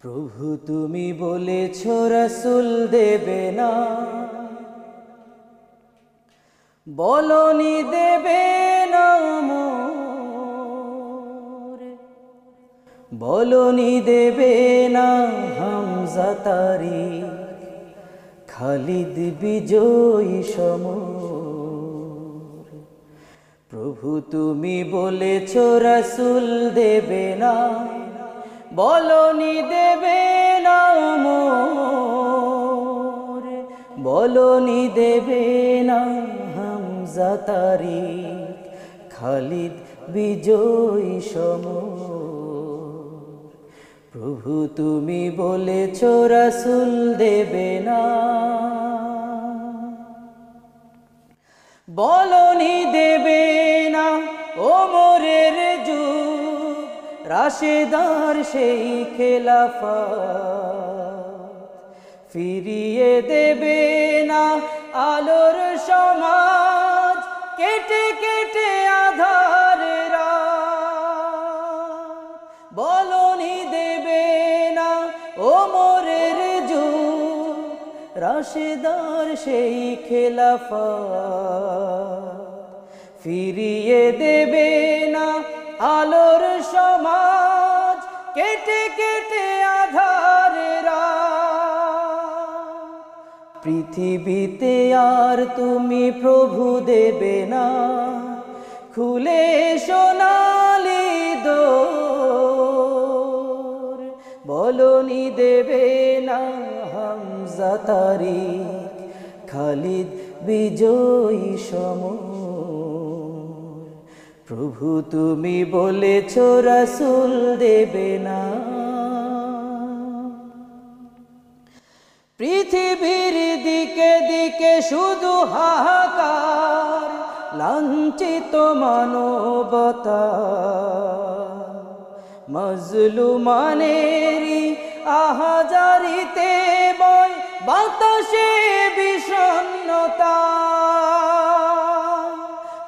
প্রভু তুমি বলেছ রাসূল দেবে না, বলনি দেবে না মোরে, বলনি দেবে না হামজা তারিক, খালিদ বিজয়ী সমর। প্রভু তুমি বলেছ রাসূল দেবে না, বলনি দেবে না মোরে, বলনি দেবে না হামজা তারিক, খালিদ বিজয়ী সমর। প্রভু তুমি বলেছ রাসূল দেবে না, বলনি দেবে না ওমরের যুগ, রাশেদার সেই খেলাফত, ফিরিয়ে দেবে না আলোর সমাজ, কেটে কেটে আধারে রাত। বলনি দেবে না ওমরের যুগ, রাশেদার সেই খেলাফত, ফিরিয়ে দেবে না আলোর সমাজ, কেটে কেটে আধারে রাত। পৃথিবীতে আর তুমি প্রভু দেবে না, খুলে সোনালি দোর, বলনি দেবে না হামজা তারিক, খালিদ বিজয়ী সমর। প্রভু তুমি বলেছ রাসূল দেবে না, পৃথিবীর দিকে দিকে শুধু হাহাকার, লাঞ্ছিত মানবতা, মজলুমানেরই আহাজারিতে বয় বাতাসে বিষণ্ণতা।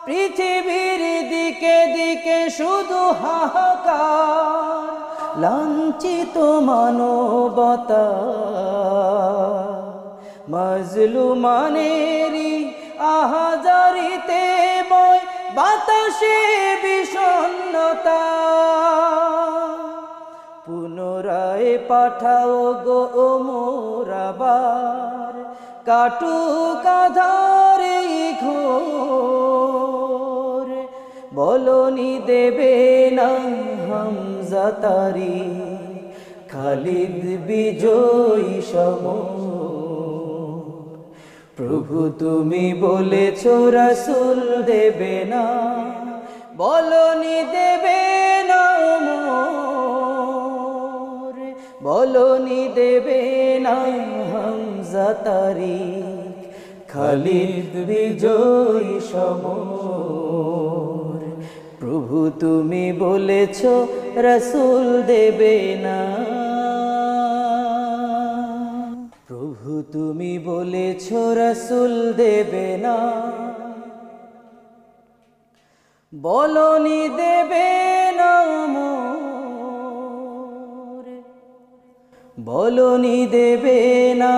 পৃথিবীর দিকে দিকে শুধু হাহাকার, লাঞ্ছিত মানবতা, মজলুমানেরই আহাজারিতে বয় বাতাসে বিষণ্ণতা। পুনরায় পাঠাও গো ওমর আবার, কাটুক আধারে ঘোর, বলনি দেবে না হামজা তারিক, খালিদ বিজয়ী সমর। প্রভু তুমি বলেছ রাসূল দেবে না, বলনি দেবে না মোরে, বলনি দেবে না হামজা তারিক, খালিদ বিজয়ী সমর। প্রভু তুমি বলেছ রাসূল দেবে না, প্রভু তুমি বলেছ রাসূল দেবে না, বলনি দেবে না মোরে, বলনি দেবে না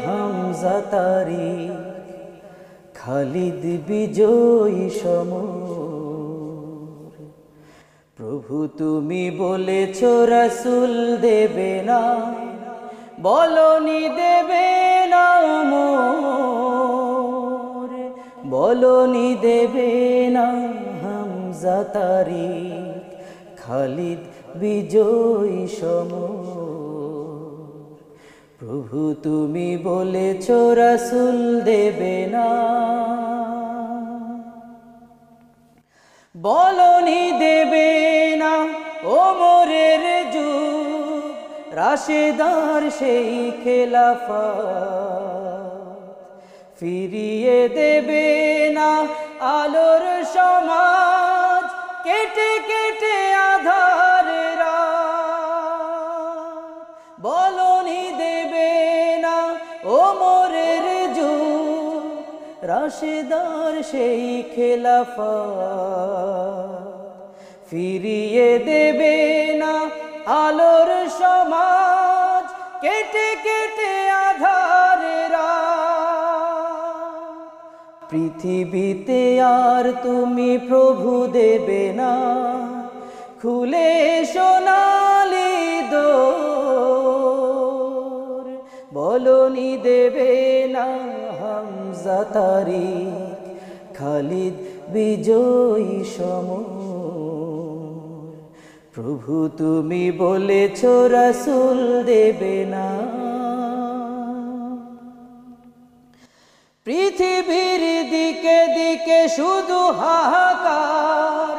হামজা তারিক, খালিদ বিজয়ী সমর। প্রভু তুমি বলেছ রাসূল দেবে না, বলনি দেবে না মোরে, বলনি দেবে না হামজা তারিক, খালিদ বিজয়ী সমর। প্রভু তুমি বলেছ রাসূল দেবে না, বলনি দেবে না ওমরের যুগ, রাশেদার সেই খেলাফত, ফিরিয়ে দেবে না আলোর সমাজ, কেটে কেটে আধারে রাত। বলনি দেবে না ওমরের যুগ, রাশেদার সেই খেলাফত, ফিরিয়ে দেবে না আলোর সমাজ, কেটে কেটে আধারের পৃথিবীতে আর তুমি প্রভু দেবে না খুলে সোনালি দোর বলনি দেবে না হামজা তারিক খালিদ বিজয়ী সমর প্রভু তুমি বলেছ রাসূল দেবে না পৃথিবীর দিকে দিকে শুধু হাহাকার